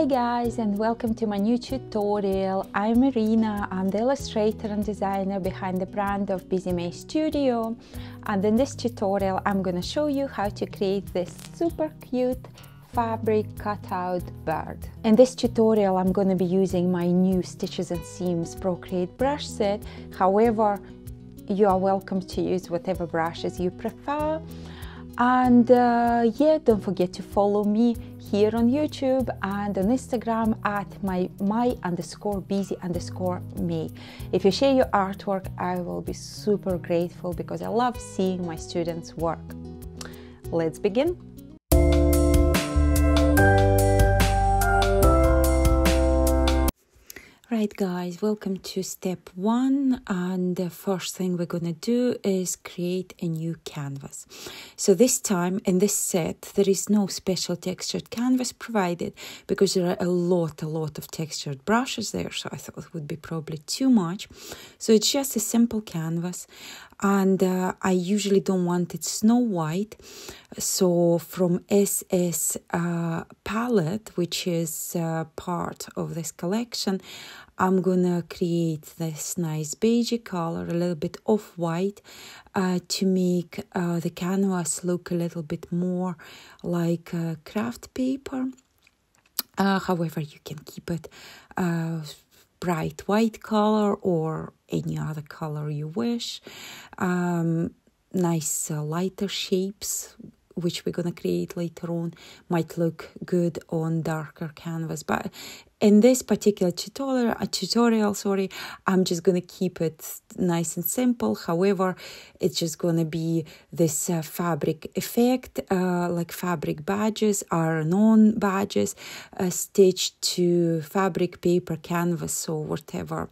Hi guys, and welcome to my new tutorial. I'm Irina. I'm the illustrator and designer behind the brand of Busy May Studio, and in this tutorial I'm going to show you how to create this super cute fabric cutout bird. In this tutorial I'm going to be using my new Stitches and Seams Procreate brush set. However, you are welcome to use whatever brushes you prefer. And yeah, don't forget to follow me here on YouTube and on Instagram at my_busy_may. If you share your artwork, I will be super grateful because I love seeing my students' work. Let's begin. Right guys, welcome to step 1, and the first thing we're gonna do is create a new canvas. So this time in this set there is no special textured canvas provided because there are a lot of textured brushes there, so I thought it would be probably too much. So it's just a simple canvas, and I usually don't want it snow white. So from SS palette, which is part of this collection, I'm gonna create this nice beige color, a little bit off-white, to make the canvas look a little bit more like craft paper. However, you can keep it bright white color or any other color you wish. Nice lighter shapes, which we're going to create later on, might look good on darker canvas. But in this particular tutorial, I'm just going to keep it nice and simple. However, it's just going to be this fabric effect, like fabric badges, iron-on badges, stitched to fabric, paper, canvas, or whatever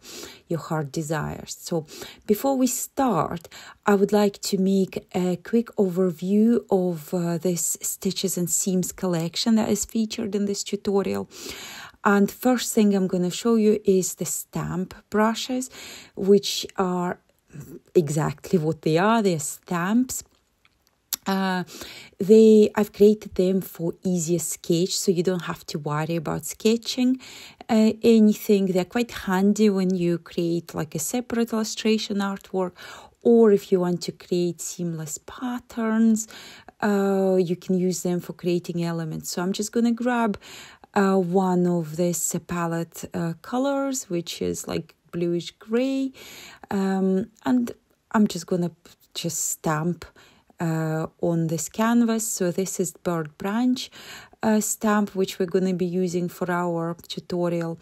your heart desires. So before we start, I would like to make a quick overview of this Stitches and Seams collection that is featured in this tutorial. And first thing I'm going to show you is the stamp brushes, which are exactly what they are. They're stamps. I've created them for easier sketch, so you don't have to worry about sketching anything. They're quite handy when you create like a separate illustration artwork, or if you want to create seamless patterns, you can use them for creating elements. So I'm just going to grab one of this palette colors, which is like bluish gray, and I'm just gonna stamp on this canvas. So this is bird branch stamp, which we're going to be using for our tutorial,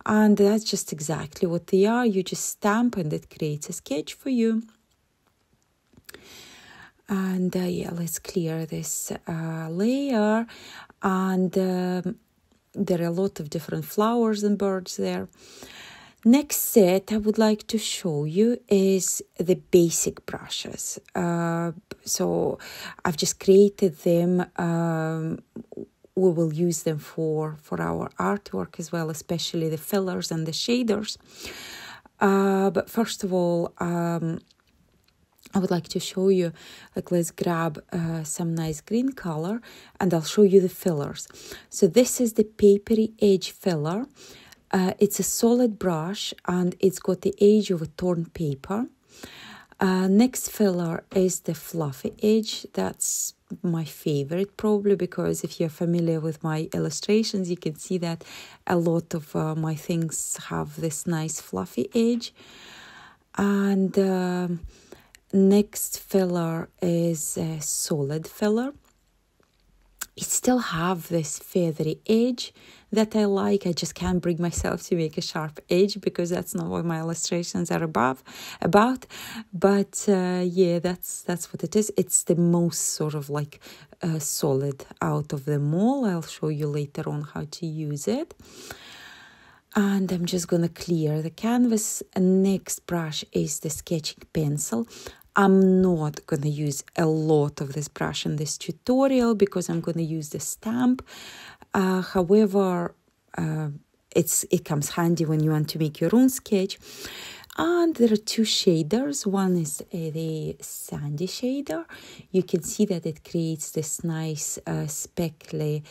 and that's just exactly what they are. You just stamp and it creates a sketch for you. And yeah, let's clear this layer, and there are a lot of different flowers and birds there. Next set I would like to show you is the basic brushes. So I've just created them. We will use them for our artwork as well, especially the fillers and the shaders. But first of all, I would like to show you, like, let's grab some nice green color and I'll show you the fillers. So this is the papery edge filler. It's a solid brush and it's got the edge of a torn paper. Next filler is the fluffy edge. That's my favorite, probably because if you're familiar with my illustrations, you can see that a lot of my things have this nice fluffy edge. And next filler is a solid filler. It still have this feathery edge that I like. I just can't bring myself to make a sharp edge because that's not what my illustrations are about. But yeah, that's what it is. It's the most sort of like solid out of them all. I'll show you later on how to use it. And I'm just going to clear the canvas. Next brush is the sketching pencil. I'm not going to use a lot of this brush in this tutorial because I'm going to use the stamp. However, it comes handy when you want to make your own sketch. And there are two shaders. One is the sandy shader. You can see that it creates this nice speckly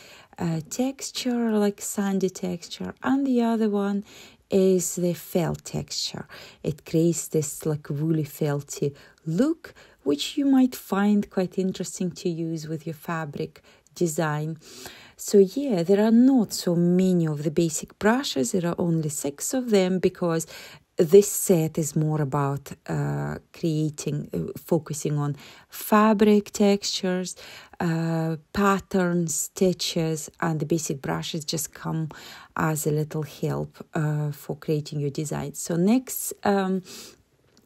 texture, like sandy texture. And the other one is the felt texture. It creates this like woolly felty look, which you might find quite interesting to use with your fabric design. So yeah, there are not so many of the basic brushes. There are only 6 of them because this set is more about focusing on fabric textures, patterns, stitches, and the basic brushes just come as a little help for creating your design. So next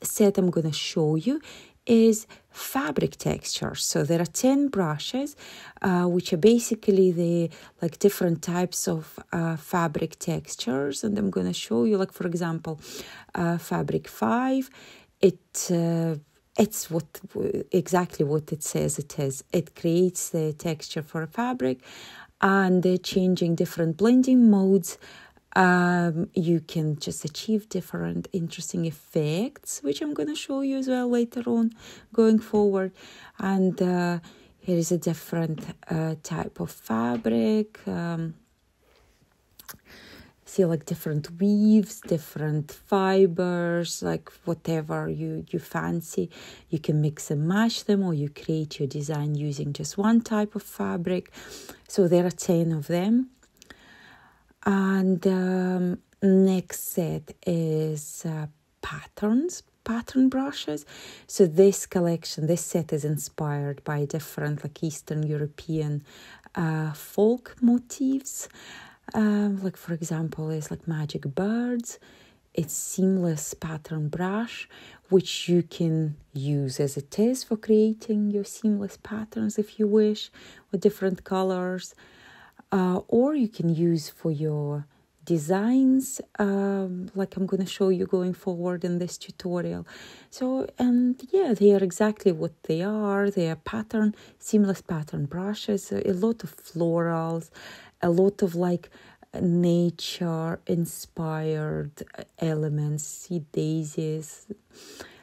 set I'm going to show you is fabric textures. So there are 10 brushes, which are basically the like different types of fabric textures, and I'm going to show you, like for example, fabric 5. It's exactly what it says it is. It creates the texture for a fabric, and changing different blending modes. You can just achieve different interesting effects, which I'm going to show you as well later on going forward. And here is a different type of fabric. See, like different weaves, different fibers, like whatever you fancy. You can mix and match them, or you create your design using just one type of fabric. So there are 10 of them. And next set is pattern brushes. So this set is inspired by different like Eastern European folk motifs. Like for example, it's like magic birds. It's seamless pattern brush, which you can use as it is for creating your seamless patterns if you wish, with different colors. Or you can use for your designs, like I'm going to show you going forward in this tutorial. So, and yeah, they are exactly what they are. They are seamless pattern brushes, a lot of florals, a lot of like nature inspired elements, see daisies.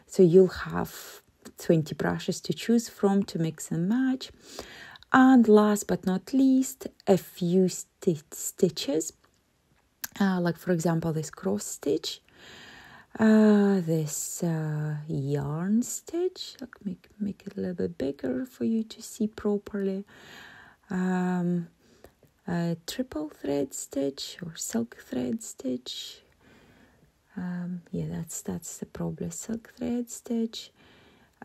So you'll have 20 brushes to choose from to mix and match. And last but not least, a few stitches, like for example this cross stitch, this yarn stitch, like make it a little bit bigger for you to see properly, a triple thread stitch or silk thread stitch. Yeah, that's the probably silk thread stitch.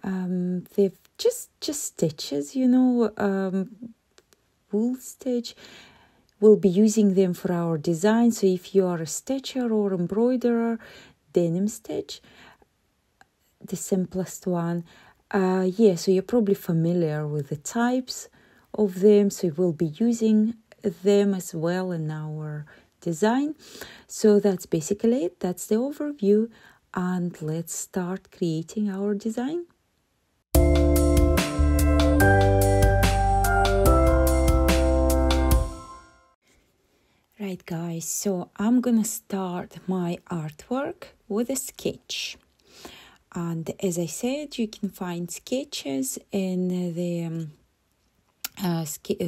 They've just stitches, wool stitch. We'll be using them for our design. So if you are a stitcher or embroiderer, denim stitch, the simplest one. So you're probably familiar with the types of them. So we'll be using them as well in our design. So that's basically it. That's the overview. And let's start creating our design. Right guys, so I'm gonna start my artwork with a sketch, and as I said, you can find sketches in the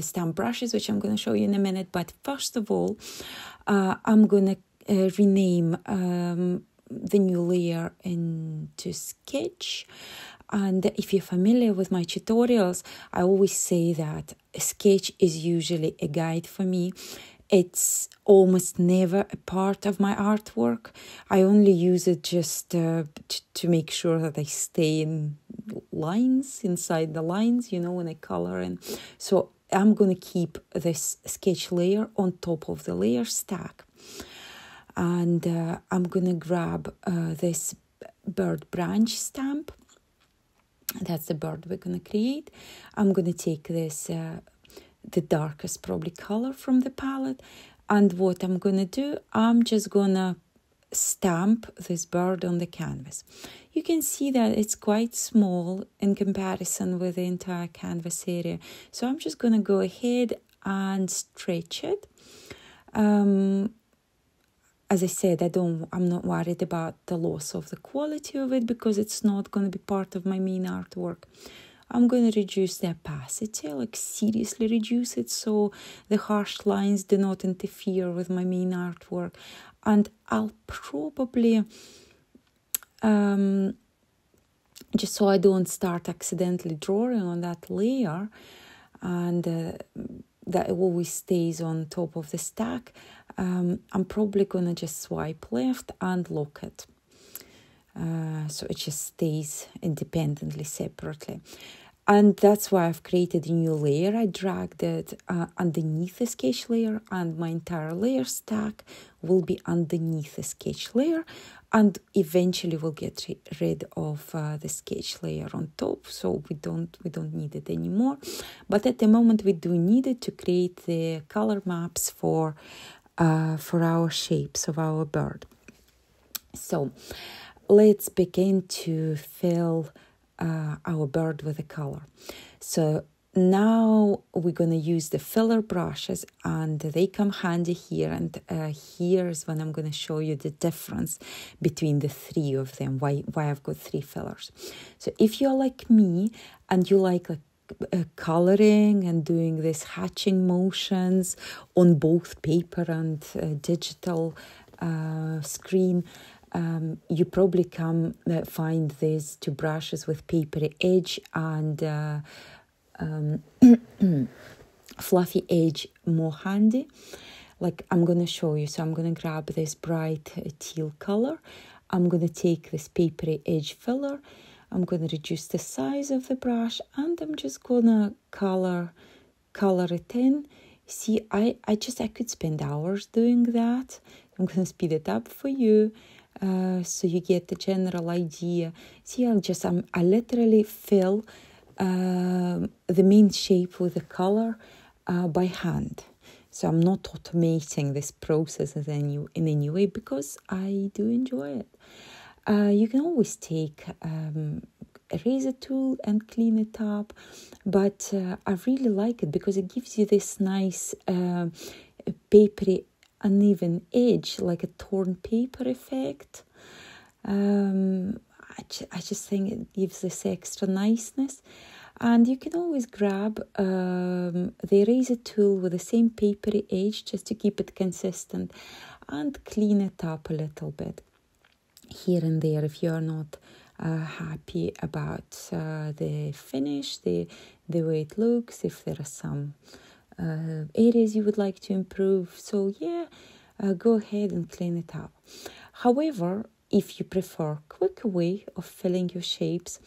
stamp brushes, which I'm gonna show you in a minute. But first of all, I'm gonna rename the new layer into sketch. And if you're familiar with my tutorials, I always say that a sketch is usually a guide for me. It's almost never a part of my artwork. I only use it just to make sure that I stay in lines, inside the lines, when I color in. So I'm going to keep this sketch layer on top of the layer stack. And I'm going to grab this bird branch stamp. That's the bird we're going to create. I'm going to take this the darkest probably color from the palette, and what I'm gonna do, I'm just gonna stamp this bird on the canvas. You can see that it's quite small in comparison with the entire canvas area, so I'm just gonna go ahead and stretch it. as I said, I'm not worried about the loss of the quality of it because it's not going to be part of my main artwork. I'm going to reduce the opacity, like seriously reduce it, so the harsh lines do not interfere with my main artwork. And I'll probably, just so I don't start accidentally drawing on that layer, and that always stays on top of the stack, I'm probably going to just swipe left and lock it. So it just stays independently, separately. And that's why I've created a new layer. I dragged it underneath the sketch layer, and my entire layer stack will be underneath the sketch layer, and eventually we'll get rid of the sketch layer on top, so we don't need it anymore. But at the moment we do need it to create the color maps for our shapes of our bird. So let's begin to fill our bird with a color. So now we're going to use the filler brushes, and they come handy here. And here's when I'm going to show you the difference between the three of them, why I've got three fillers. So if you're like me and you like coloring and doing these hatching motions on both paper and digital screen, you probably find these two brushes with papery edge and fluffy edge more handy. Like I'm going to show you. So I'm going to grab this bright teal color. I'm going to take this papery edge filler. I'm going to reduce the size of the brush, and I'm just going to color it in. See, I could spend hours doing that. I'm going to speed it up for you. So you get the general idea. See, I literally fill the main shape with the color by hand. So I'm not automating this process in any way because I do enjoy it. You can always take a razor tool and clean it up, but I really like it because it gives you this nice papery uneven edge, like a torn paper effect. I just think it gives this extra niceness. And you can always grab the eraser tool with the same papery edge just to keep it consistent and clean it up a little bit here and there if you're not happy about the finish, the way it looks, if there are some areas you would like to improve. So yeah, go ahead and clean it up. However, if you prefer a quicker way of filling your shapes,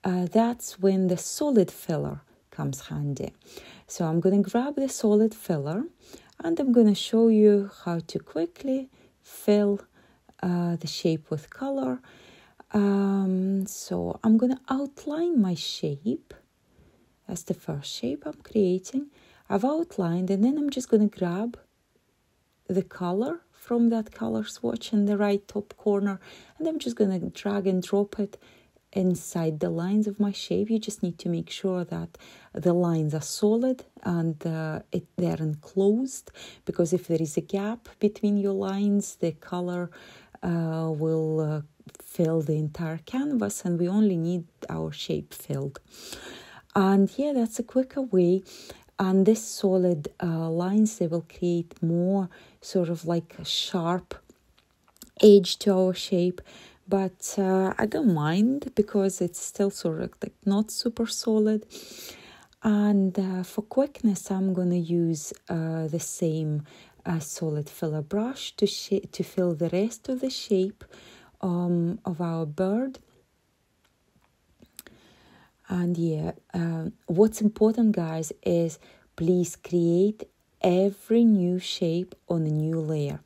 that's when the solid filler comes handy. So I'm going to grab the solid filler and I'm going to show you how to quickly fill the shape with color. So I'm going to outline my shape. That's the first shape I'm creating. I've outlined, and then I'm just going to grab the color from that color swatch in the right top corner, and I'm just going to drag and drop it inside the lines of my shape. You just need to make sure that the lines are solid and they're enclosed, because if there is a gap between your lines, the color will fill the entire canvas, and we only need our shape filled. And yeah, that's a quicker way. And this solid lines, they will create more sort of like a sharp edge to our shape. But I don't mind because it's still sort of like not super solid. And for quickness, I'm going to use the same solid filler brush to fill the rest of the shape of our bird. And yeah, what's important, guys, is please create every new shape on a new layer.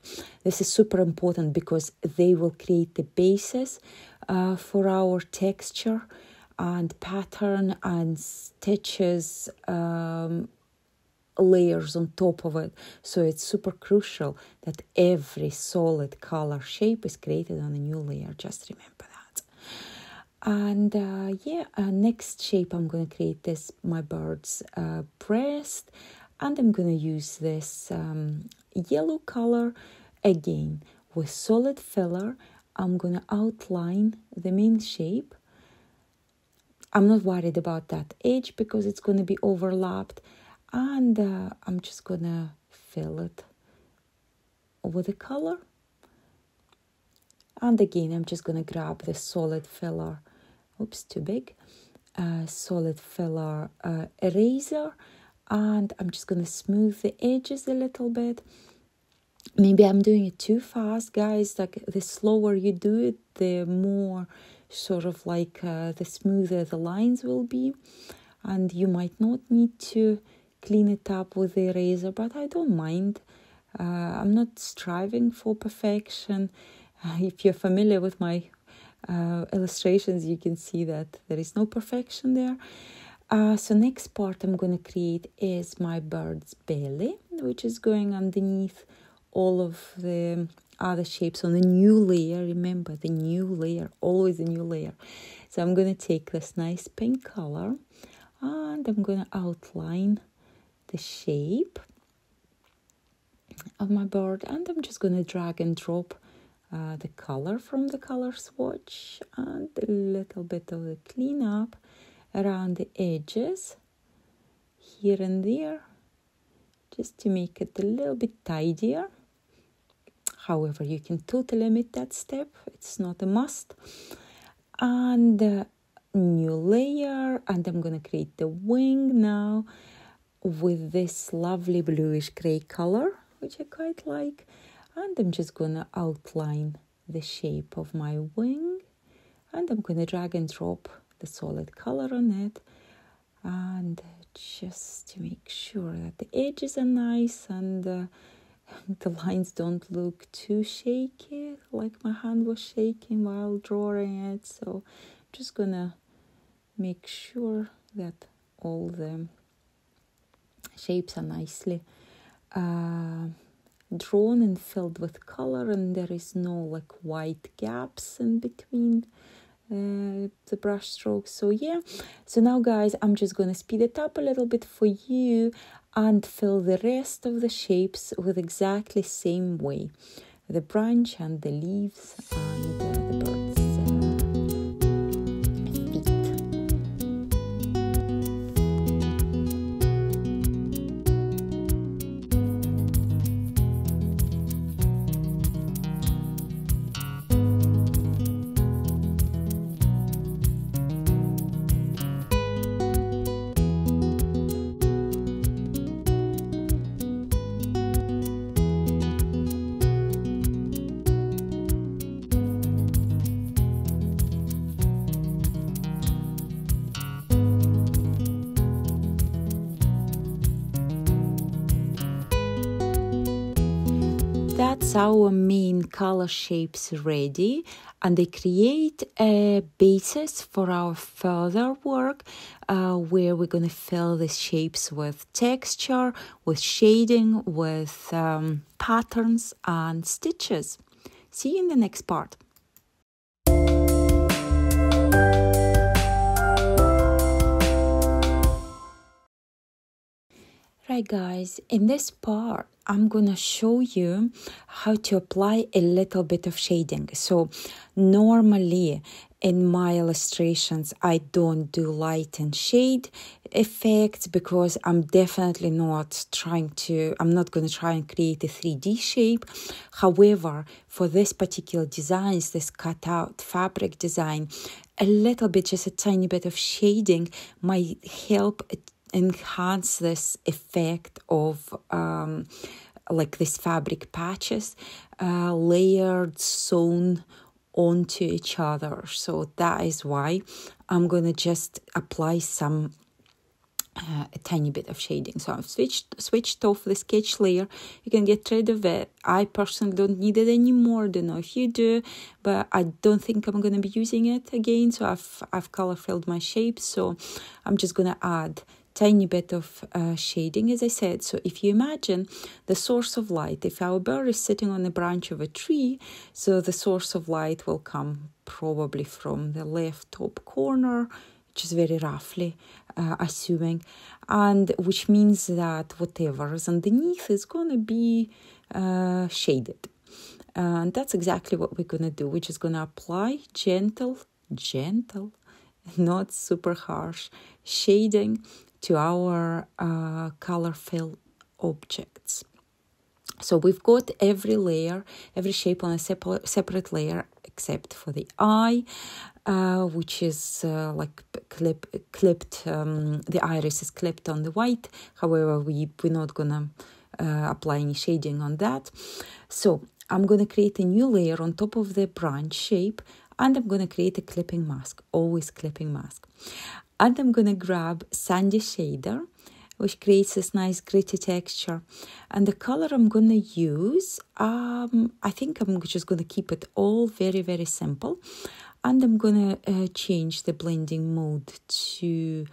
This is super important because they will create the basis for our texture and pattern and stitches layers on top of it. So it's super crucial that every solid color shape is created on a new layer. Just remember that. And next shape I'm going to create this, my bird's breast, and I'm going to use this yellow color again. with solid filler, I'm going to outline the main shape. I'm not worried about that edge because it's going to be overlapped. And I'm just going to fill it with the color. And again, I'm just going to grab the solid filler. Oops, too big. Solid filler eraser. And I'm just going to smooth the edges a little bit. Maybe I'm doing it too fast, guys. Like, the slower you do it, the more sort of like the smoother the lines will be. And you might not need to clean it up with the eraser, but I don't mind. I'm not striving for perfection. If you're familiar with my illustrations, you can see that there is no perfection there. So next part I'm going to create is my bird's belly, which is going underneath all of the other shapes on the new layer. Remember, the new layer, always a new layer. So I'm going to take this nice pink color and I'm going to outline the shape of my bird, and I'm just going to drag and drop the color from the color swatch and a little bit of the cleanup around the edges here and there, just to make it a little bit tidier. However, you can totally omit that step, it's not a must. And new layer, and I'm going to create the wing now with this lovely bluish gray color, which I quite like. And I'm just going to outline the shape of my wing, and I'm going to drag and drop the solid color on it, and just to make sure that the edges are nice and the lines don't look too shaky, like my hand was shaking while drawing it. So I'm just gonna make sure that all the shapes are nicely drawn and filled with color, and there is no like white gaps in between the brush strokes. So yeah, so now guys, I'm just gonna speed it up a little bit for you and fill the rest of the shapes with exactly same way, the branch and the leaves and the bird's feet. That's our main color shapes ready, and they create a basis for our further work where we're going to fill the shapes with texture, with shading, with patterns and stitches. See you in the next part. Right guys, in this part I'm gonna show you how to apply a little bit of shading. So normally in my illustrations I don't do light and shade effects because I'm definitely not I'm not going to try and create a 3D shape. However, for this particular designs, this cutout fabric design, a little bit, just a tiny bit of shading might help enhance this effect of like this fabric patches layered, sewn onto each other. So that is why I'm gonna just apply some a tiny bit of shading. So I've switched off the sketch layer. You can get rid of it. I personally don't need it anymore. Don't know if you do, but I don't think I'm going to be using it again. So I've color filled my shapes. So I'm just going to add tiny bit of shading, as I said. So if you imagine the source of light, if our bird is sitting on the branch of a tree, so the source of light will come probably from the left top corner, which is very roughly assuming, and which means that whatever is underneath is going to be shaded. And that's exactly what we're going to do. We're just going to apply gentle, not super harsh shading to our color fill objects. So we've got every layer, every shape on a separate layer, except for the eye, which is like clipped. The iris is clipped on the white. However, we're not gonna apply any shading on that. So I'm gonna create a new layer on top of the branch shape, and I'm gonna create a clipping mask, always clipping mask. And I'm gonna grab sandy shader, which creates this nice gritty texture. And the color I'm going to use, I think I'm just going to keep it all very, very simple. And I'm going to change the blending mode to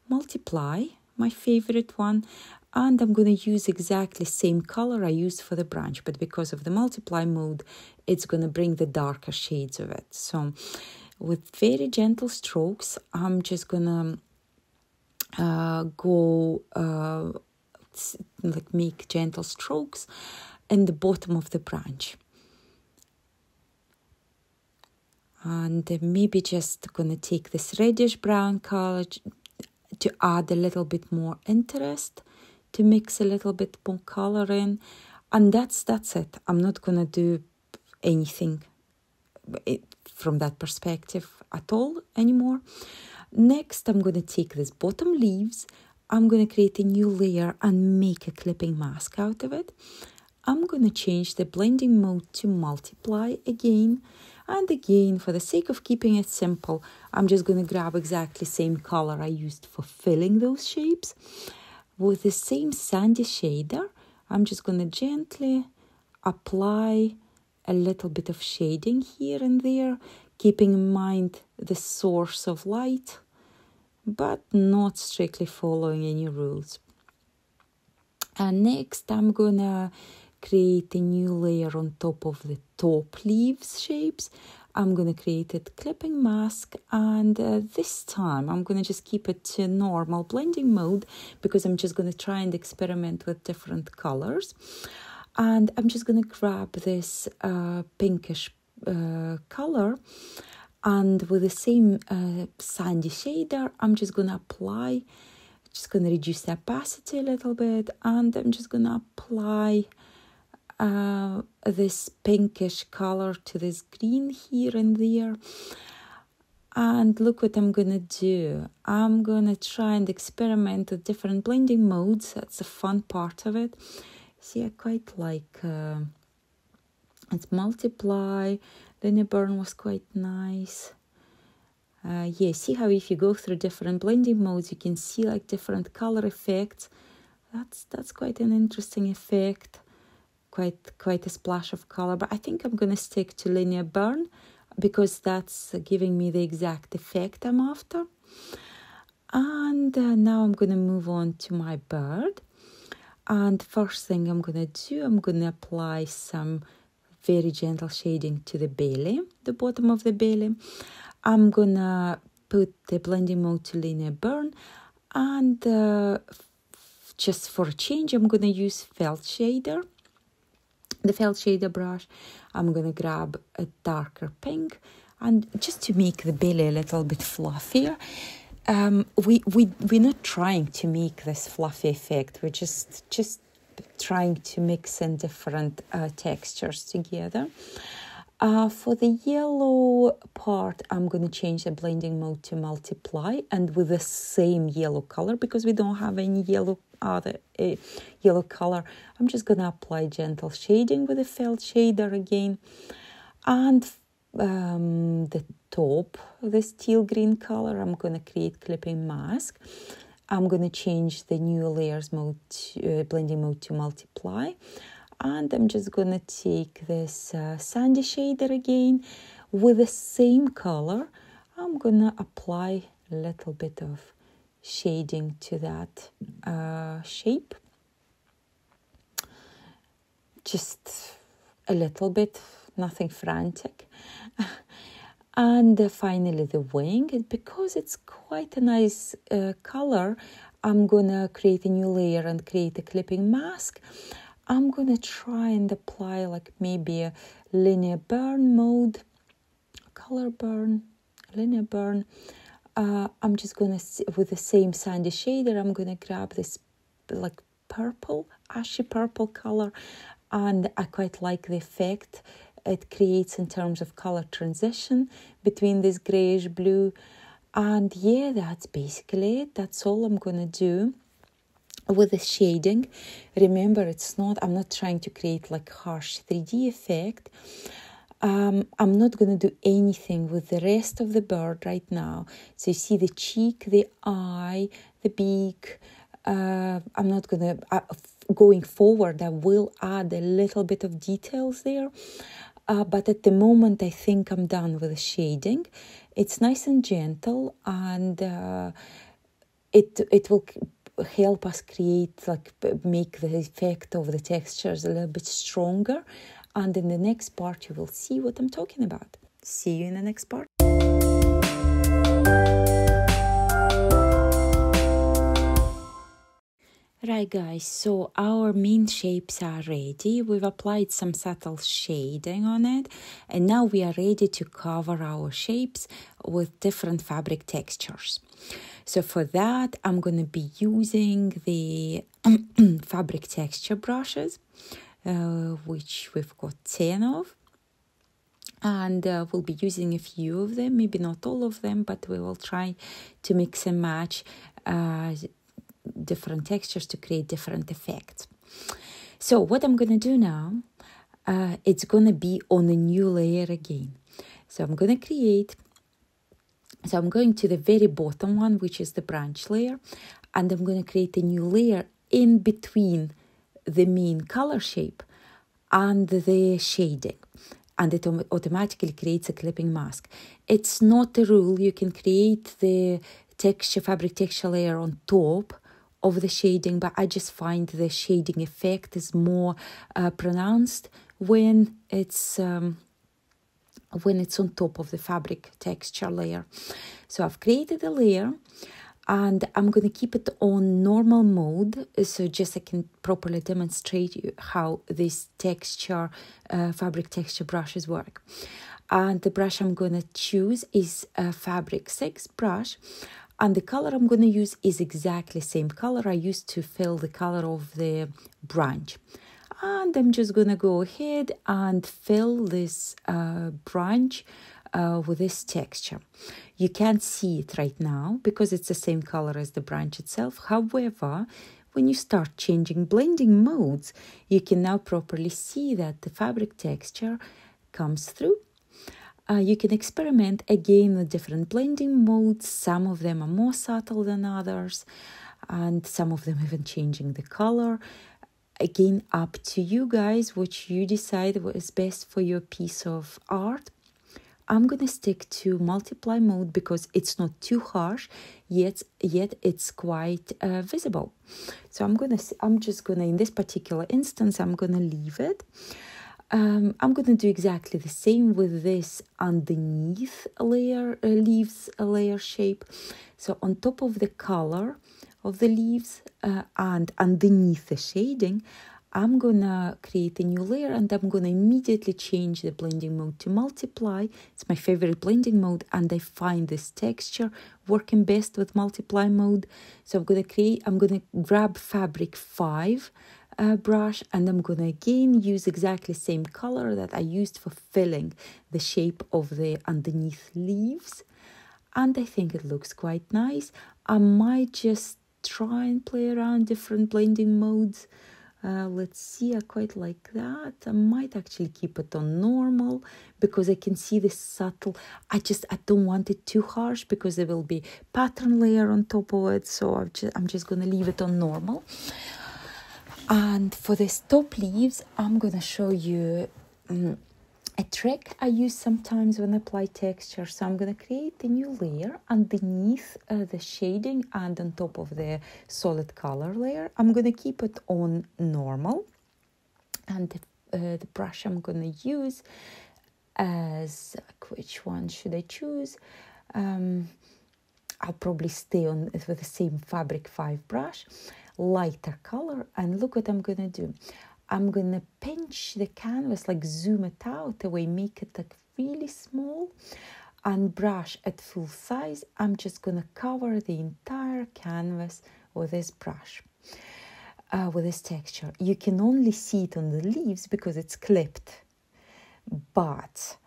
multiply, my favorite one. And I'm going to use exactly same color I used for the branch. But because of the multiply mode, it's going to bring the darker shades of it. So with very gentle strokes, I'm just going to make gentle strokes in the bottom of the branch, and maybe just gonna take this reddish brown color to add a little bit more interest, to mix a little bit more color in, and that's it. I'm not gonna do anything from that perspective at all anymore. Next, I'm going to take this bottom leaves, I'm going to create a new layer and make a clipping mask out of it. I'm going to change the blending mode to multiply again. And again, for the sake of keeping it simple, I'm just going to grab exactly same color I used for filling those shapes. With the same sandy shader, I'm just going to gently apply a little bit of shading here and there, keeping in mind the source of light, but not strictly following any rules. And next, I'm gonna create a new layer on top of the top leaves shapes. I'm gonna create a clipping mask, and this time I'm gonna just keep it to normal blending mode because I'm just gonna try and experiment with different colors. And I'm just gonna grab this pinkish color, and with the same sandy shader, I'm just going to apply, just going to reduce the opacity a little bit, and I'm just going to apply this pinkish color to this green here and there. And look what I'm going to do. I'm going to try and experiment with different blending modes. That's the fun part of it. See, I quite like it's multiply. Linear burn was quite nice. See how if you go through different blending modes, you can see like different color effects. That's quite an interesting effect. Quite a splash of color. But I think I'm going to stick to linear burn because that's giving me the exact effect I'm after. And now I'm going to move on to my bird. And first thing I'm going to do, I'm going to apply some very gentle shading to the belly, the bottom of the belly. I'm going to put the blending mode to linear burn. And just for a change, I'm going to use felt shader. The felt shader brush. I'm going to grab a darker pink. And just to make the belly a little bit fluffier, we're not trying to make this fluffy effect. We're just trying to mix in different textures together. For the yellow part, I'm going to change the blending mode to multiply, and with the same yellow color, because we don't have any yellow color, I'm just going to apply gentle shading with the felt shader again. And the top, this teal green color, I'm going to create clipping mask. I'm going to change the new layers mode to, blending mode to multiply. And I'm just going to take this sandy shader again with the same color. I'm going to apply a little bit of shading to that shape. Just a little bit, nothing frantic. And finally the wing, and because it's quite a nice color, I'm gonna create a new layer and create a clipping mask. I'm gonna try and apply like maybe a linear burn mode, color burn, linear burn. I'm just gonna, with the same sandy shader, I'm gonna grab this like purple, ashy purple color, and I quite like the effect it creates in terms of color transition between this grayish blue. And yeah, that's basically it. That's all I'm gonna do with the shading. Remember, I'm not trying to create like harsh 3D effect. I'm not going to do anything with the rest of the bird right now. So you see the cheek, the eye, the beak. I'm not going to, going forward, I will add a little bit of details there. But at the moment, I think I'm done with the shading. It's nice and gentle, and it will help us create, like, make the effect of the textures a little bit stronger. And in the next part, you will see what I'm talking about. See you in the next part. Right, guys, so our main shapes are ready. We've applied some subtle shading on it, and now we are ready to cover our shapes with different fabric textures. So for that, I'm going to be using the fabric texture brushes, which we've got 10 of. And we'll be using a few of them, maybe not all of them, but we will try to mix and match different textures to create different effects. So what I'm going to do now, it's going to be on a new layer again. So I'm going to the very bottom one, which is the branch layer, and I'm going to create a new layer in between the main color shape and the shading, and it automatically creates a clipping mask. It's not a rule. You can create the fabric texture layer on top of the shading, but I just find the shading effect is more pronounced when it's on top of the fabric texture layer. So I've created a layer, and I'm going to keep it on normal mode, so just I can properly demonstrate you how this fabric texture brushes work. And the brush I'm going to choose is a Fabric 6 brush, and the color I'm going to use is exactly the same color I used to fill the color of the branch. And I'm just going to go ahead and fill this branch with this texture. You can't see it right now because it's the same color as the branch itself. However, when you start changing blending modes, you can now properly see that the fabric texture comes through. You can experiment again with different blending modes. Some of them are more subtle than others, and some of them even changing the color. Again, up to you guys, which you decide what is best for your piece of art. I'm going to stick to multiply mode because it's not too harsh, yet it's quite visible. So I'm just going to, in this particular instance, I'm going to leave it. I'm going to do exactly the same with this underneath layer, leaves layer shape. So on top of the color of the leaves and underneath the shading, I'm going to create a new layer, and I'm going to immediately change the blending mode to multiply. It's my favorite blending mode, and I find this texture working best with multiply mode. So I'm going to grab Fabric 5 brush, and I'm going to again use exactly the same color that I used for filling the shape of the underneath leaves. And I think it looks quite nice. I might just try and play around different blending modes. Let's see, I quite like that. I might actually keep it on normal because I can see the subtle. I don't want it too harsh because there will be pattern layer on top of it. So I'm just going to leave it on normal. And for this top leaves, I'm going to show you a trick I use sometimes when I apply texture. So I'm going to create a new layer underneath the shading and on top of the solid color layer. I'm going to keep it on normal. And the brush I'm going to use as, which one should I choose? I'll probably stay on with the same Fabric 5 brush, lighter color. And look what I'm going to do. I'm going to pinch the canvas, like zoom it out away, make it like really small, and brush at full size. I'm just going to cover the entire canvas with this brush, with this texture. You can only see it on the leaves because it's clipped. But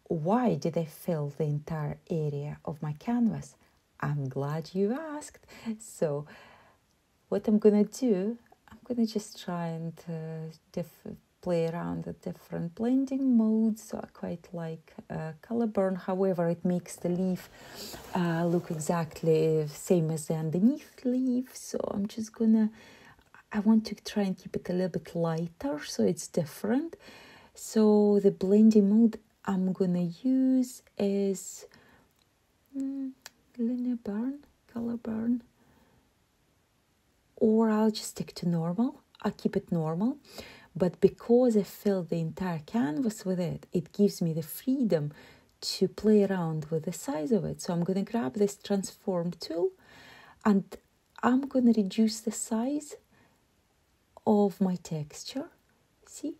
why did I fill the entire area of my canvas? I'm glad you asked. So what I'm going to do, I'm going to just try and play around with different blending modes. So I quite like color burn. However, it makes the leaf look exactly same as the underneath leaf. So I'm just I want to try and keep it a little bit lighter so it's different. So the blending mode I'm going to use is linear burn, color burn. Or I'll just stick to normal. I'll keep it normal. But because I filled the entire canvas with it, it gives me the freedom to play around with the size of it. So I'm going to grab this transform tool and I'm going to reduce the size of my texture. See?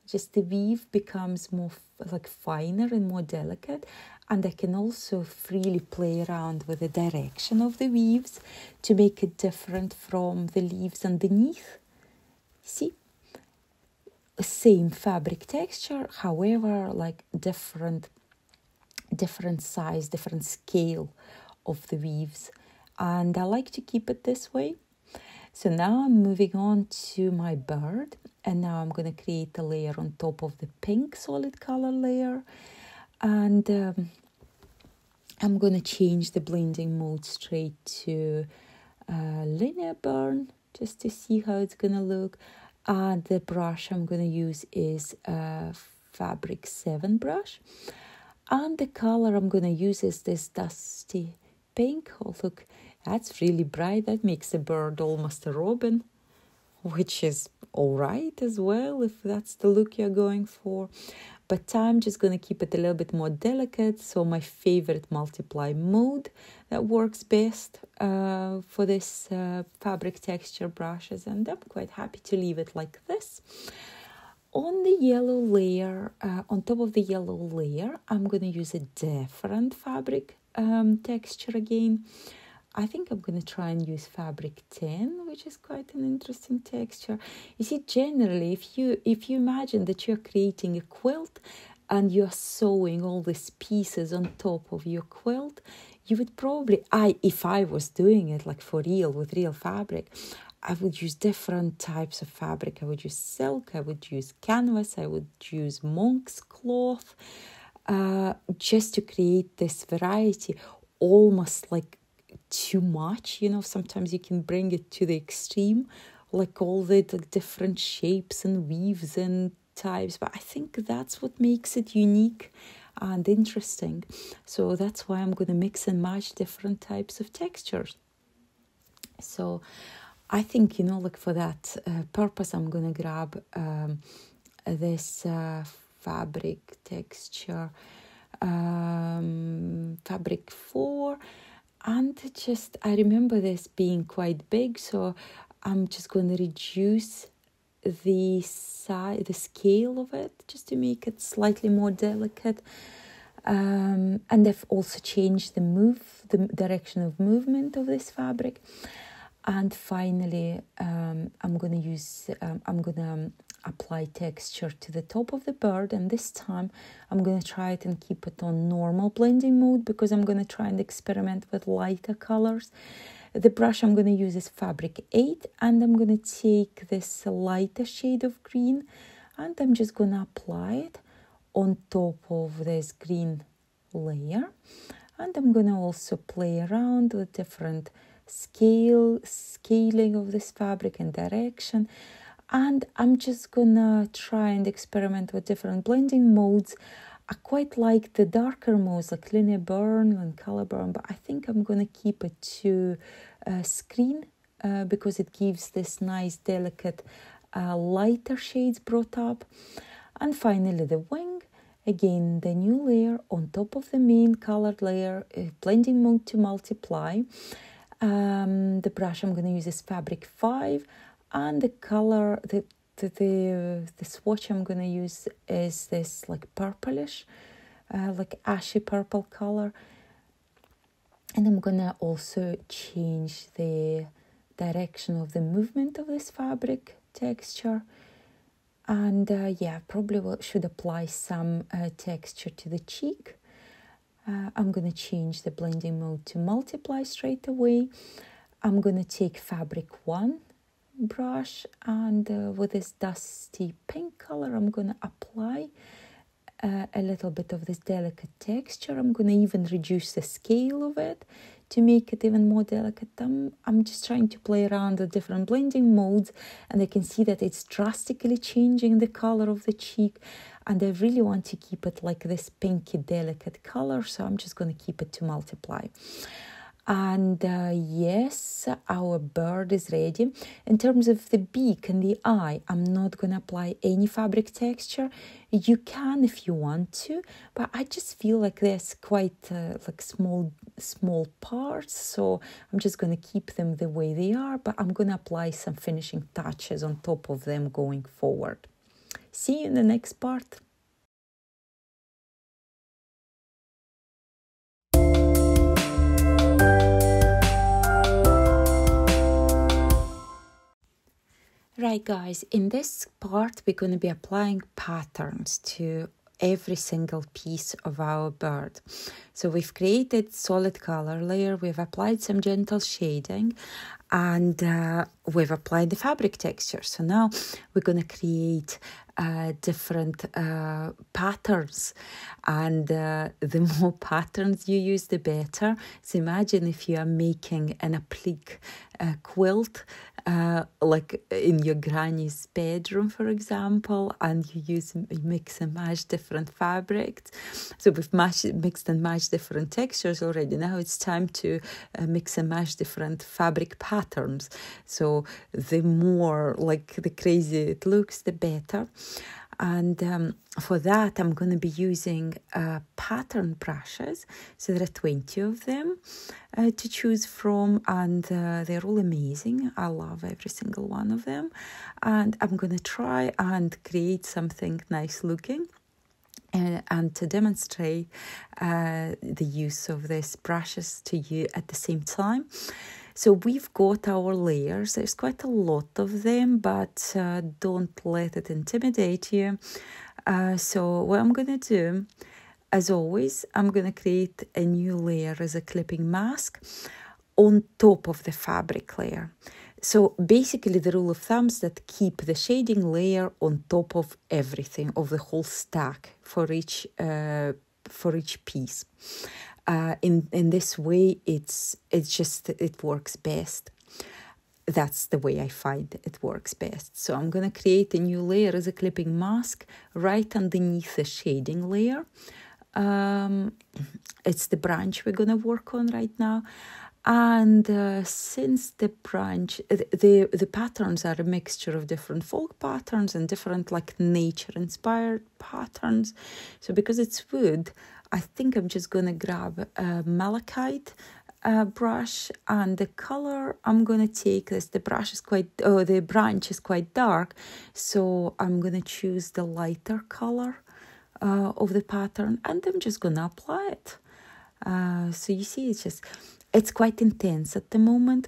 Just the weave becomes more like finer and more delicate, and I can also freely play around with the direction of the weaves to make it different from the leaves underneath. See? Same fabric texture, however, like different size, different scale of the weaves, and I like to keep it this way. So now I'm moving on to my bird, and now I'm going to create a layer on top of the pink solid color layer, and I'm going to change the blending mode straight to linear burn just to see how it's going to look. And the brush I'm going to use is Fabric 7 brush, and the color I'm going to use is this dusty pink. Oh, look, that's really bright. That makes the bird almost a robin, which is all right as well if that's the look you're going for. But I'm just going to keep it a little bit more delicate. So my favorite multiply mode that works best for this fabric texture brushes. And I'm quite happy to leave it like this. On the yellow layer, on top of the yellow layer, I'm going to use a different fabric texture again. I think I'm going to try and use fabric 10, which is quite an interesting texture. You see, generally, if you imagine that you're creating a quilt and you're sewing all these pieces on top of your quilt, you would probably, if I was doing it like for real, with real fabric, I would use different types of fabric. I would use silk, I would use canvas, I would use monk's cloth, just to create this variety, almost like too much, sometimes you can bring it to the extreme, like all the different shapes and weaves and types, but I think that's what makes it unique and interesting. So that's why I'm going to mix and match different types of textures. So I think, like for that purpose, I'm going to grab this fabric texture, fabric 4. And I remember this being quite big, so I'm just going to reduce the scale of it, just to make it slightly more delicate. And I've also changed the direction of movement of this fabric. And finally, I'm going to apply texture to the top of the bird, and this time I'm going to try it and keep it on normal blending mode because I'm going to try and experiment with lighter colors. The brush I'm going to use is Fabric 8, and I'm going to take this lighter shade of green and I'm just going to apply it on top of this green layer, and I'm going to also play around with different scaling of this fabric and direction. And I'm just gonna try and experiment with different blending modes. I quite like the darker modes like linear burn and color burn, but I think I'm gonna keep it to screen because it gives this nice delicate lighter shades brought up. And finally the wing, again the new layer on top of the main colored layer, blending mode to multiply. The brush I'm going to use is Fabric 5, And the color, the swatch I'm going to use is this like purplish, like ashy purple color. And I'm going to also change the direction of the movement of this fabric texture. And yeah, probably should apply some texture to the cheek. I'm going to change the blending mode to multiply straight away. I'm going to take fabric 1 brush, and with this dusty pink color, I'm going to apply a little bit of this delicate texture. I'm going to even reduce the scale of it to make it even more delicate. I'm just trying to play around with different blending modes, and I can see that it's drastically changing the color of the cheek, and I really want to keep it like this pinky delicate color, so I'm just going to keep it to multiply. And yes, our bird is ready. In terms of the beak and the eye, I'm not going to apply any fabric texture. You can if you want to, but I just feel like there's quite like small parts, so I'm just going to keep them the way they are, but I'm going to apply some finishing touches on top of them going forward. See you in the next part. Right guys, in this part we're going to be applying patterns to every single piece of our bird. So we've created solid color layer, we've applied some gentle shading, and we've applied the fabric texture. So now we're going to create different patterns, and the more patterns you use, the better. So imagine if you are making an applique quilt, like in your granny's bedroom, for example, and you mix and match different fabrics. So we've mixed and matched different textures already. Now it's time to mix and match different fabric patterns. So the more like the crazy it looks, the better. And for that, I'm going to be using pattern brushes. So there are 20 of them to choose from, and they're all amazing. I love every single one of them. And I'm going to try and create something nice looking. And to demonstrate the use of these brushes to you at the same time. So we've got our layers. There's quite a lot of them, but don't let it intimidate you. So what I'm going to do, as always, I'm going to create a new layer as a clipping mask on top of the fabric layer. So basically the rule of thumb is that keep the shading layer on top of everything, of the whole stack for each piece. In this way, it works best. That's the way I find it works best. So I'm going to create a new layer as a clipping mask right underneath the shading layer. It's the branch we're going to work on right now. And since the branch, the patterns are a mixture of different folk patterns and different like nature-inspired patterns. So because it's wood, I think I'm just going to grab a malachite brush, and the color I'm going to take is the branch is quite dark, so I'm going to choose the lighter color of the pattern, and I'm just going to apply it. So you see, it's quite intense at the moment.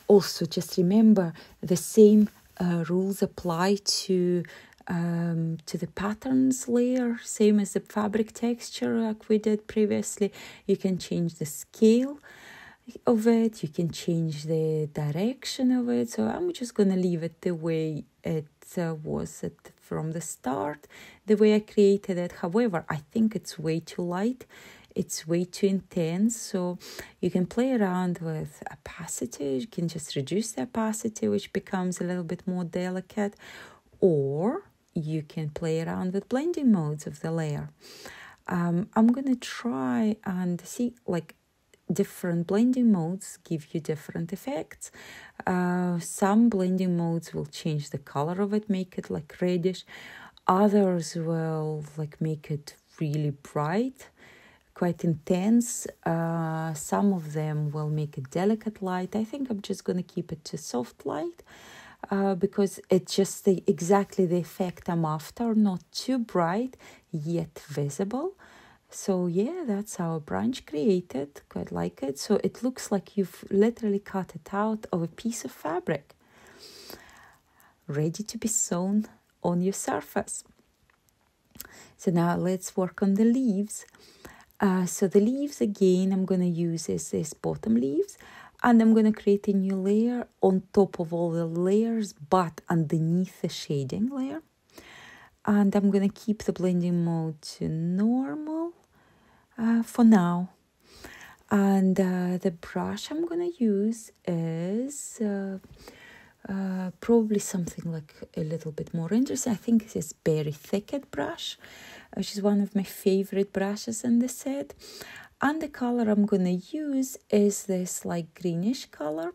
Also, just remember the same rules apply to the patterns layer, same as the fabric texture like we did previously. You can change the scale of it, you can change the direction of it. So I'm just going to leave it the way it was from the start, the way I created it. However, I think it's way too light. It's way too intense, so you can play around with opacity. You can just reduce the opacity, which becomes a little bit more delicate, or you can play around with blending modes of the layer. I'm going to try and see, like, different blending modes give you different effects. Some blending modes will change the color of it, make it like reddish. Others will like make it really bright quite intense. Some of them will make a delicate light. I think I'm just going to keep it to soft light because it's just exactly the effect I'm after, not too bright yet visible. So yeah, that's our branch created. Quite like it. So it looks like you've literally cut it out of a piece of fabric, ready to be sewn on your surface. So now let's work on the leaves. So the leaves, again, I'm going to use is this bottom leaves, and I'm going to create a new layer on top of all the layers, but underneath the shading layer. And I'm going to keep the blending mode to normal for now. And the brush I'm going to use is probably something like a little bit more interesting. I think this is Berry Thicket brush, which is one of my favorite brushes in the set. And the color I'm going to use is this like greenish color,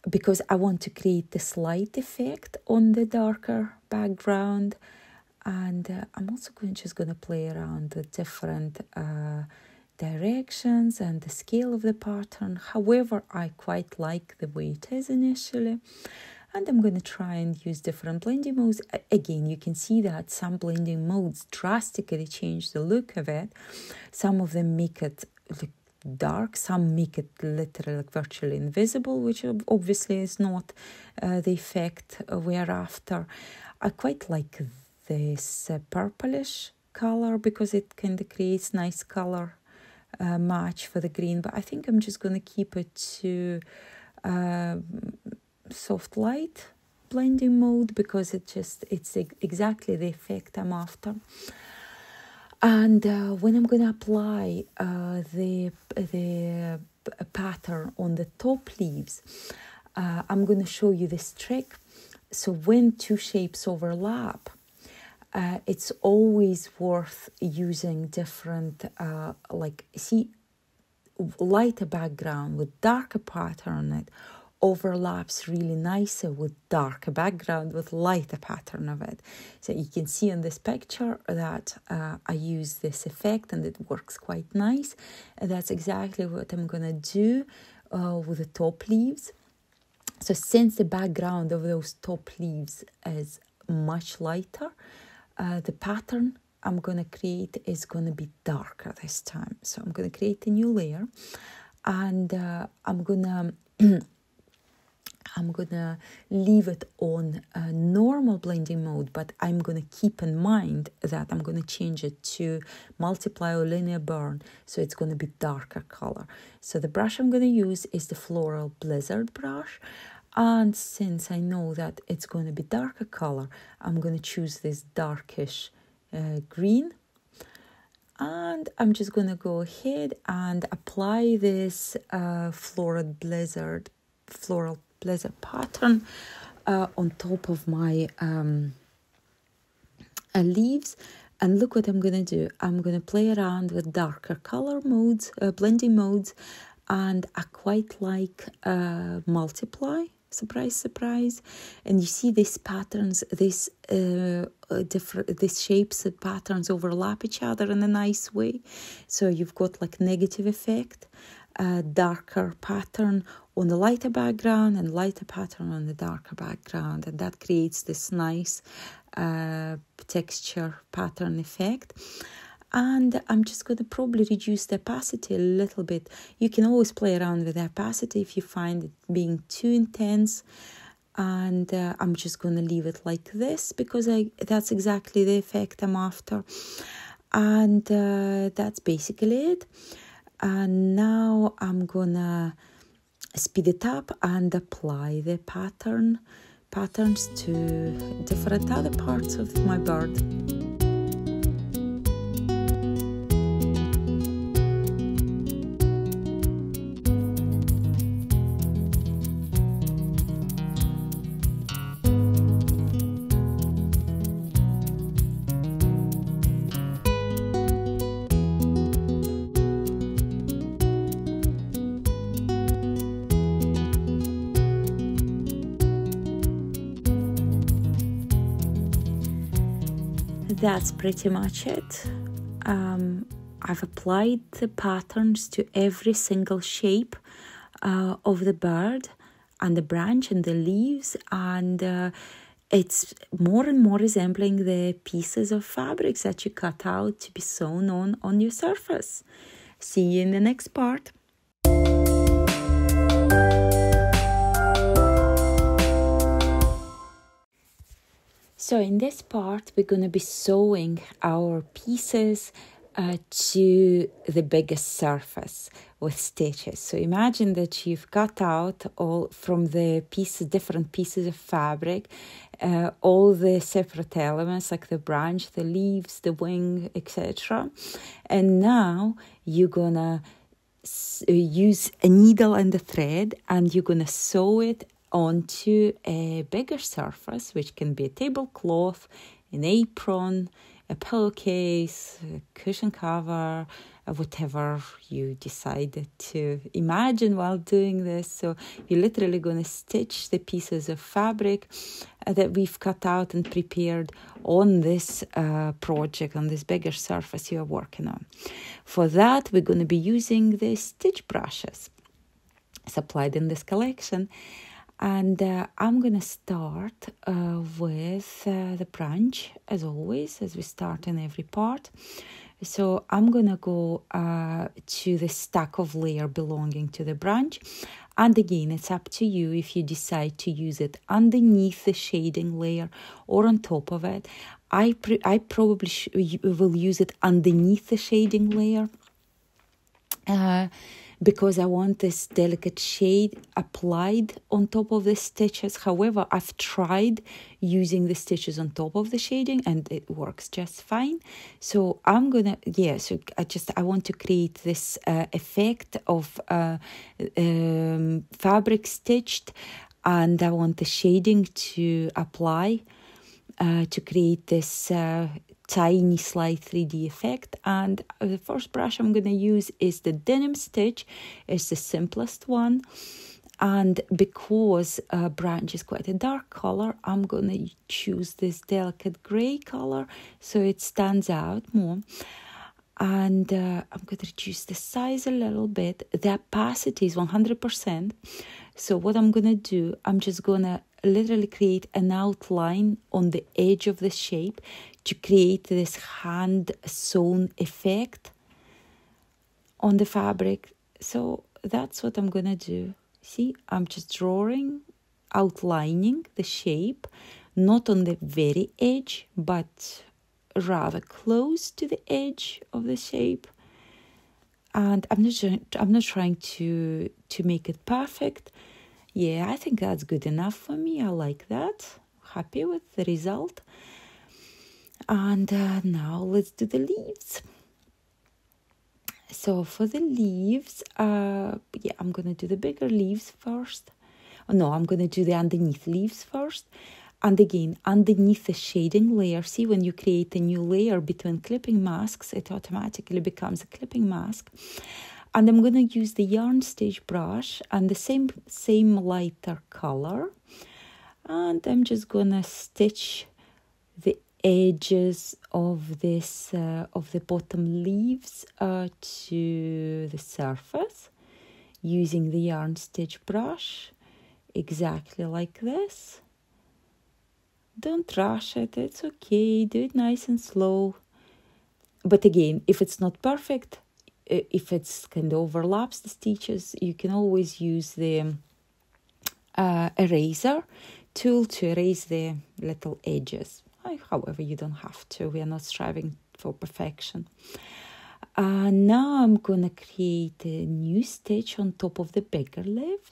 because I want to create this light effect on the darker background. And I'm also just going to play around with different directions and the scale of the pattern. However, I quite like the way it is initially. And I'm going to try and use different blending modes. Again, you can see that some blending modes drastically change the look of it. Some of them make it look dark, some make it literally like virtually invisible, which obviously is not the effect we're after. I quite like this purplish color because it kind of creates nice color match for the green, but I think I'm just going to keep it to soft light blending mode because it's exactly the effect I'm after. And when I'm going to apply the pattern on the top leaves, I'm going to show you this trick. So when two shapes overlap, it's always worth using different, lighter background with darker pattern on it overlaps really nicer with darker background with lighter pattern of it. So you can see in this picture that I use this effect and it works quite nice. And that's exactly what I'm going to do with the top leaves. So since the background of those top leaves is much lighter, the pattern I'm going to create is going to be darker this time. So I'm going to create a new layer, and I'm gonna leave it on a normal blending mode, but I'm going to keep in mind that I'm going to change it to multiply or linear burn, so it's going to be darker color. So the brush I'm going to use is the Floral Blizzard brush, and since I know that it's going to be darker color, I'm going to choose this darkish green, and I'm just going to go ahead and apply this Floral Blizzard pattern on top of my leaves. And look what I'm going to do. I'm going to play around with darker color modes, blending modes, and I quite like multiply. Surprise, surprise. And you see these patterns, these shapes and patterns overlap each other in a nice way. So you've got like negative effect, darker pattern on the lighter background and lighter pattern on the darker background, and that creates this nice texture pattern effect. And I'm just going to probably reduce the opacity a little bit. You can always play around with the opacity if you find it being too intense. And I'm just going to leave it like this because that's exactly the effect I'm after. And that's basically it. And now I'm going to speed it up and apply the patterns to different other parts of my bird. That's pretty much it. I've applied the patterns to every single shape of the bird and the branch and the leaves, and it's more and more resembling the pieces of fabrics that you cut out to be sewn on your surface. See you in the next part. So in this part, we're going to be sewing our pieces to the biggest surface with stitches. So imagine that you've cut out all from the pieces, different pieces of fabric, all the separate elements like the branch, the leaves, the wing, etc. And now you're gonna use a needle and a thread, and you're gonna sew it onto a bigger surface, which can be a tablecloth, an apron, a pillowcase, a cushion cover, whatever you decided to imagine while doing this. So you're literally going to stitch the pieces of fabric that we've cut out and prepared on this project, on this bigger surface you're working on. For that, we're going to be using the stitch brushes supplied in this collection. And I'm going to start with the branch, as always, as we start in every part. So I'm going to go to the stack of layer belonging to the branch. And again, it's up to you if you decide to use it underneath the shading layer or on top of it. I probably will use it underneath the shading layer. Because I want this delicate shade applied on top of the stitches. However, I've tried using the stitches on top of the shading and it works just fine. So I'm gonna, I want to create this effect of fabric stitched, and I want the shading to apply to create this tiny slight 3D effect. And the first brush I'm going to use is the denim stitch. It's the simplest one, and because branch is quite a dark color, I'm going to choose this delicate gray color so it stands out more. And I'm going to reduce the size a little bit. The opacity is 100%. So what I'm going to do, I'm just going to literally create an outline on the edge of the shape to create this hand sewn effect on the fabric. So that's what I'm going to do. See, I'm just drawing, outlining the shape, not on the very edge, but rather close to the edge of the shape. And I'm not trying to make it perfect. Yeah, I think that's good enough for me. I like that. Happy with the result. And now let's do the leaves. So for the leaves, I'm going to do the bigger leaves first. Oh, no, I'm going to do the underneath leaves first. And again, underneath the shading layer, see, when you create a new layer between clipping masks, it automatically becomes a clipping mask. And I'm going to use the yarn stitch brush and the same lighter color. And I'm just going to stitch the edges of this of the bottom leaves to the surface using the yarn stitch brush, exactly like this. Don't rush it, it's okay, do it nice and slow. But again, if it's not perfect, if it's kind of overlaps the stitches, you can always use the eraser tool to erase the little edges. However, you don't have to. We are not striving for perfection. Now I'm going to create a new stitch on top of the bigger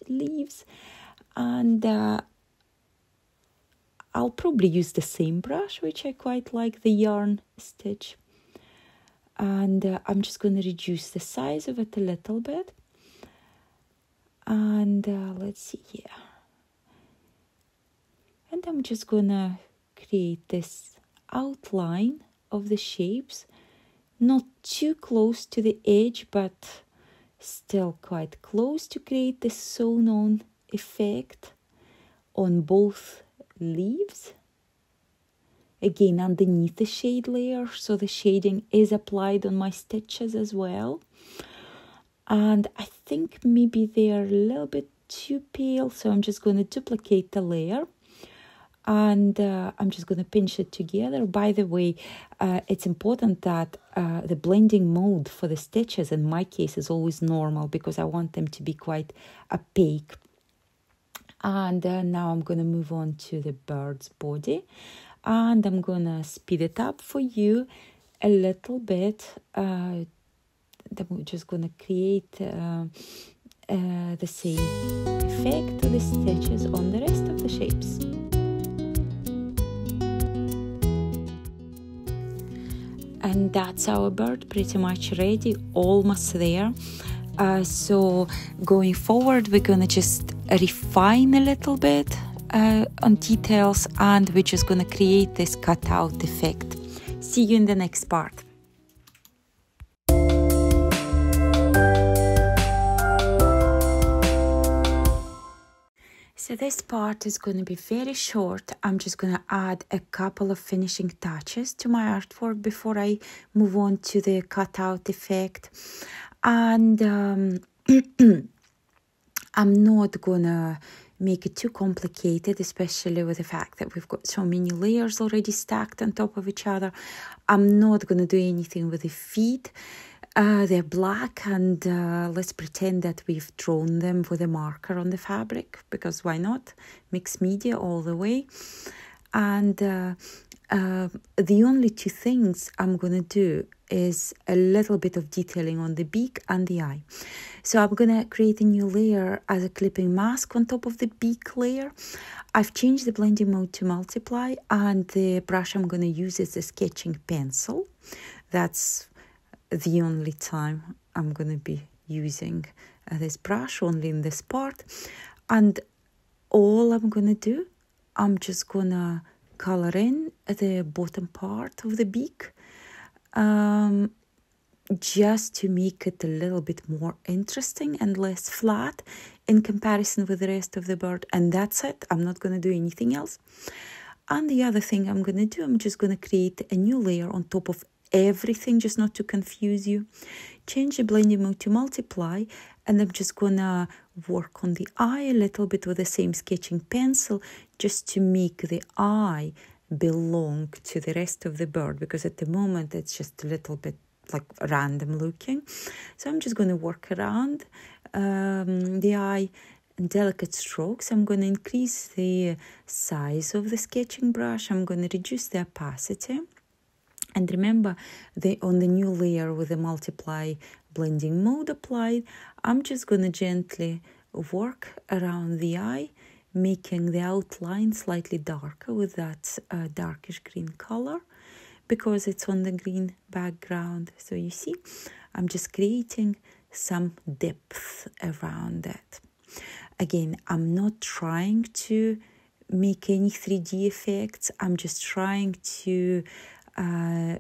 leaves. And I'll probably use the same brush, which I quite like, the yarn stitch. And I'm just going to reduce the size of it a little bit. And let's see here. And I'm just going to create this outline of the shapes, not too close to the edge, but still quite close, to create this sewn on effect on both leaves. again underneath the shade layer, so the shading is applied on my stitches as well. And I think maybe they're a little bit too pale, so I'm just going to duplicate the layer, and I'm just going to pinch it together. By the way, it's important that the blending mode for the stitches in my case is always normal, because I want them to be quite opaque. And now I'm going to move on to the bird's body, and I'm going to speed it up for you a little bit. Then we're just going to create the same effect to the stitches on the rest of the shapes. And that's our bird pretty much ready, almost there. So going forward, we're going to just refine a little bit on details, and we're just going to create this cutout effect. See you in the next part. So this part is going to be very short. I'm just going to add a couple of finishing touches to my artwork before I move on to the cutout effect. And I'm not going to make it too complicated, especially with the fact that we've got so many layers already stacked on top of each other. I'm not going to do anything with the feet. They're black, and let's pretend that we've drawn them with a marker on the fabric, because why not? Mixed media all the way. And the only two things I'm going to do is a little bit of detailing on the beak and the eye. So I'm going to create a new layer as a clipping mask on top of the beak layer. I've changed the blending mode to multiply, and the brush I'm going to use is a sketching pencil. That's the only time I'm going to be using this brush, only in this part. And all I'm going to do, I'm just going to color in the bottom part of the beak, just to make it a little bit more interesting and less flat in comparison with the rest of the bird. And that's it. I'm not going to do anything else. And the other thing I'm going to do, I'm just going to create a new layer on top of everything, just not to confuse you. Change the blending mode to multiply, and I'm just gonna work on the eye a little bit with the same sketching pencil, just to make the eye belong to the rest of the bird, because at the moment it's just a little bit like random looking. So I'm just going to work around the eye in delicate strokes. I'm going to increase the size of the sketching brush. I'm going to reduce the opacity. And remember, on the new layer with the multiply blending mode applied, I'm just going to gently work around the eye, making the outline slightly darker with that darkish green color, because it's on the green background. So you see, I'm just creating some depth around that. Again, I'm not trying to make any 3D effects. I'm just trying to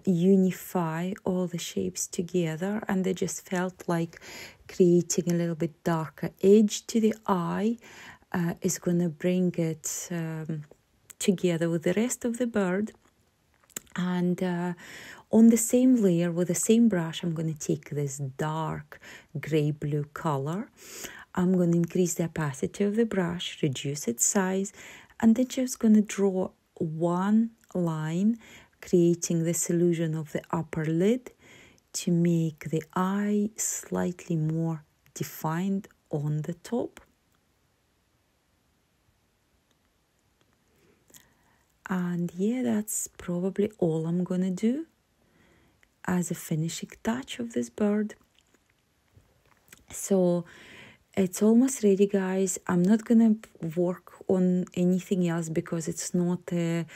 unify all the shapes together, and I just felt like creating a little bit darker edge to the eye is going to bring it together with the rest of the bird. And on the same layer with the same brush, I'm going to take this dark gray blue color. I'm going to increase the opacity of the brush, reduce its size, and then just going to draw one line, creating this illusion of the upper lid to make the eye slightly more defined on the top. And yeah, that's probably all I'm going to do as a finishing touch of this bird. So it's almost ready, guys. I'm not going to work on anything else because it's not a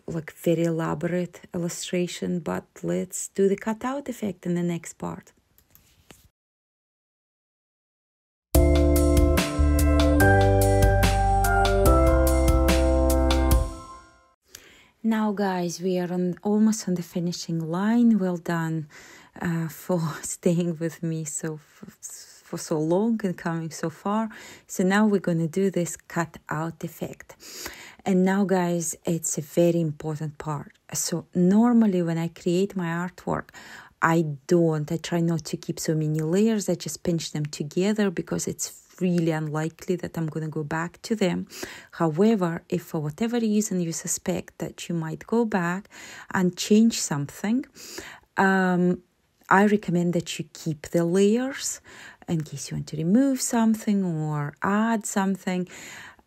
like very elaborate illustration, but let's do the cutout effect in the next part. Now guys, we are almost on the finishing line. Well done for staying with me for for so long and coming so far. So now we're going to do this cut out effect. And now, guys, it's a very important part. So normally when I create my artwork, I try not to keep so many layers. I just pinch them together because it's really unlikely that I'm going to go back to them. However, if for whatever reason you suspect that you might go back and change something, I recommend that you keep the layers in case you want to remove something or add something.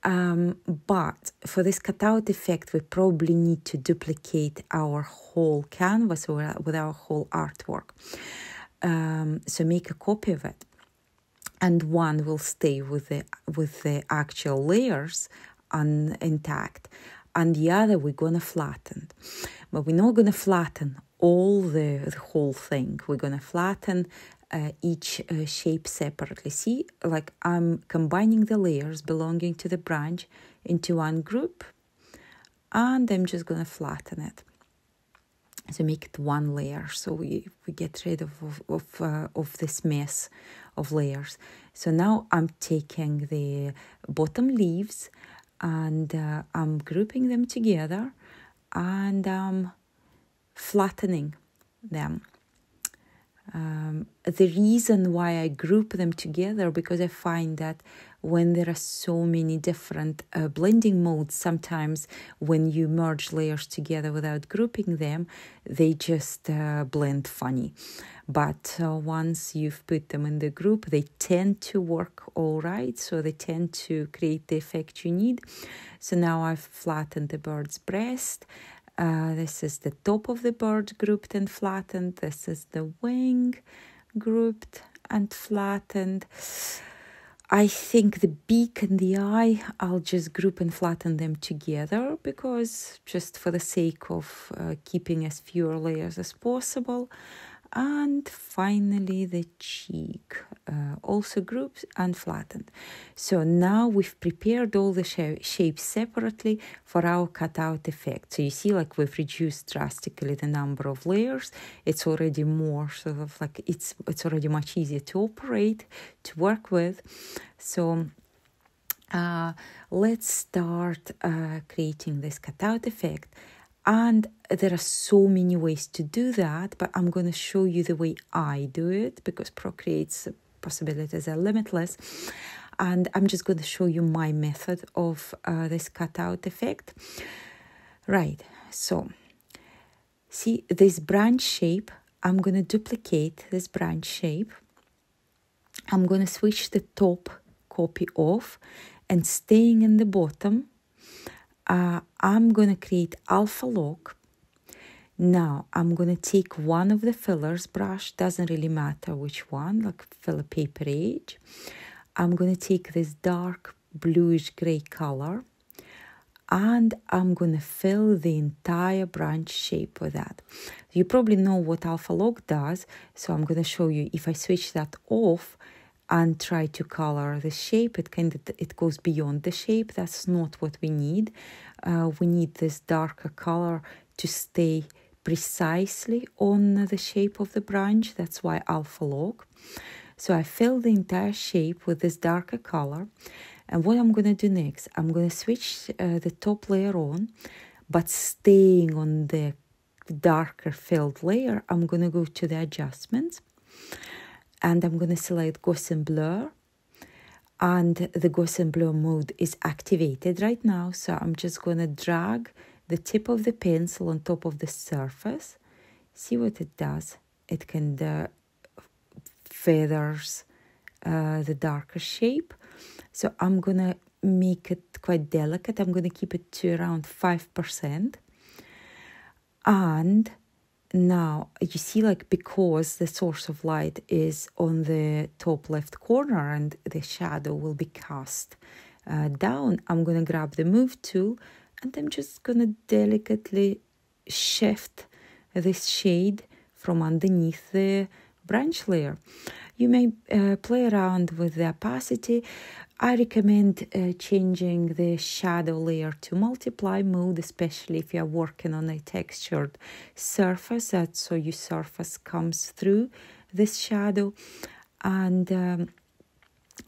But for this cutout effect, we probably need to duplicate our whole canvas with our whole artwork. So make a copy of it. And one will stay with the actual layers intact, and the other we're gonna flatten. But we're not gonna flatten all the whole thing. We're gonna flatten each shape separately. See, like I'm combining the layers belonging to the branch into one group, and I'm just gonna flatten it. So make it one layer, so we get rid of this mess of layers. So now I'm taking the bottom leaves and I'm grouping them together and I'm flattening them. The reason why I group them together, because I find that when there are so many different blending modes, sometimes when you merge layers together without grouping them, they just blend funny. But once you've put them in the group, they tend to work all right. So they tend to create the effect you need. So now I've flattened the bird's breast. This is the top of the bird grouped and flattened. This is the wing grouped and flattened. I think the beak and the eye, I'll just group and flatten them together because just for the sake of keeping as fewer layers as possible. And finally the cheek, also grouped and flattened. So now we've prepared all the shapes separately for our cutout effect. So you see, like we've reduced drastically the number of layers. It's already more sort of like it's already much easier to operate, to work with. So let's start creating this cutout effect. And there are so many ways to do that, but I'm going to show you the way I do it because Procreate's possibilities are limitless. And I'm just going to show you my method of this cutout effect. Right, so see this branch shape, I'm going to duplicate this branch shape. I'm going to switch the top copy off and staying in the bottom. I'm going to create alpha lock. Now I'm going to take one of the fillers brush, doesn't really matter which one, like filler paper edge. I'm going to take this dark bluish gray color and I'm going to fill the entire branch shape with that. You probably know what alpha lock does, so I'm going to show you. If I switch that off and try to color the shape, it goes beyond the shape. That's not what we need. We need this darker color to stay precisely on the shape of the branch. That's why alpha lock. So I fill the entire shape with this darker color. And what I'm going to do next, I'm going to switch the top layer on, but staying on the darker filled layer, I'm going to go to the adjustments. And I'm going to select Gaussian blur, and the Gaussian blur mode is activated right now. So I'm just going to drag the tip of the pencil on top of the surface. See what it does? It can feathers the darker shape. So I'm going to make it quite delicate. I'm going to keep it to around 5%. And now, you see, like, because the source of light is on the top left corner and the shadow will be cast down, I'm going to grab the move tool and I'm just going to delicately shift this shade from underneath the branch layer. You may play around with the opacity. I recommend changing the shadow layer to multiply mode, especially if you're working on a textured surface, that's so your surface comes through this shadow. And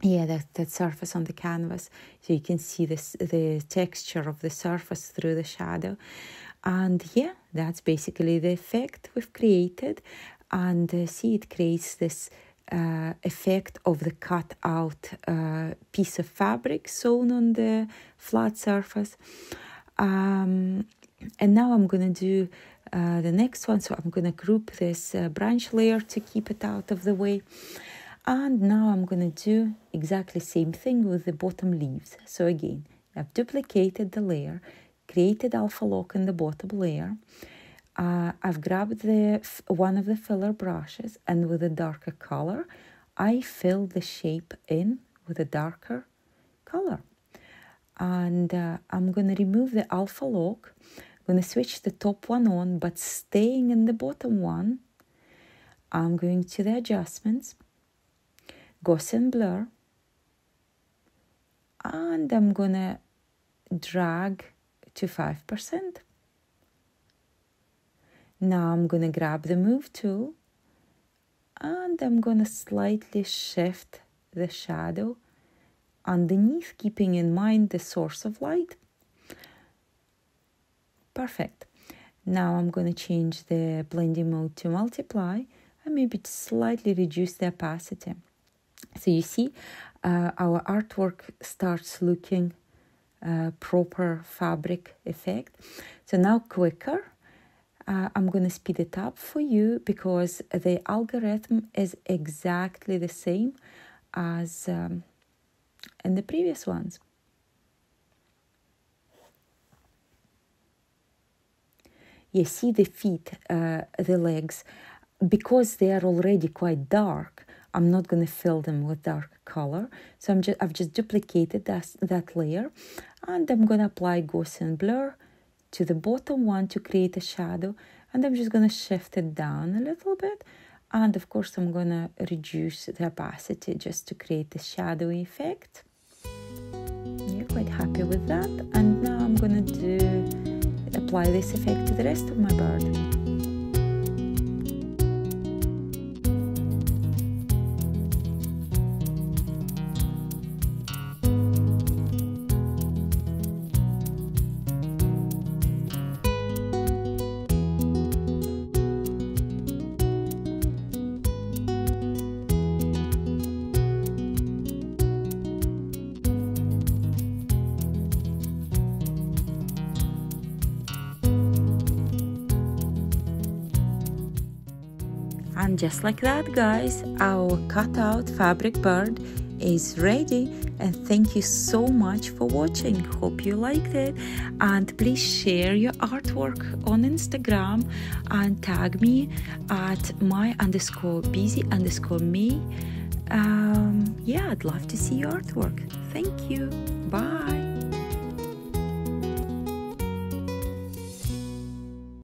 yeah, that surface on the canvas, so you can see the texture of the surface through the shadow. And yeah, that's basically the effect we've created. And see, it creates this effect of the cut out piece of fabric sewn on the flat surface. And now I'm going to do the next one. So I'm going to group this branch layer to keep it out of the way. And now I'm going to do exactly the same thing with the bottom leaves. So again, I've duplicated the layer, created alpha lock in the bottom layer. I've grabbed one of the filler brushes, and with a darker color, I fill the shape in with a darker color. And I'm going to remove the alpha lock. I'm going to switch the top one on, but staying in the bottom one. I'm going to the adjustments, Gaussian blur, and I'm going to drag to 5%. Now I'm going to grab the move tool, and I'm going to slightly shift the shadow underneath, keeping in mind the source of light. Perfect. Now I'm going to change the blending mode to multiply and maybe slightly reduce the opacity. So you see, our artwork starts looking proper fabric effect. So now quicker. I'm going to speed it up for you because the algorithm is exactly the same as in the previous ones. You see the feet, the legs, because they are already quite dark, I'm not going to fill them with dark color. So I've just duplicated that layer, and I'm going to apply Gaussian blur to the bottom one to create a shadow, and I'm just going to shift it down a little bit, and of course I'm going to reduce the opacity just to create the shadowy effect. You're quite happy with that, and now I'm going to apply this effect to the rest of my bird. And just like that, guys, our cutout fabric bird is ready. And thank you so much for watching. Hope you liked it. And please share your artwork on Instagram and tag me at my_busy_me. Yeah, I'd love to see your artwork. Thank you. Bye.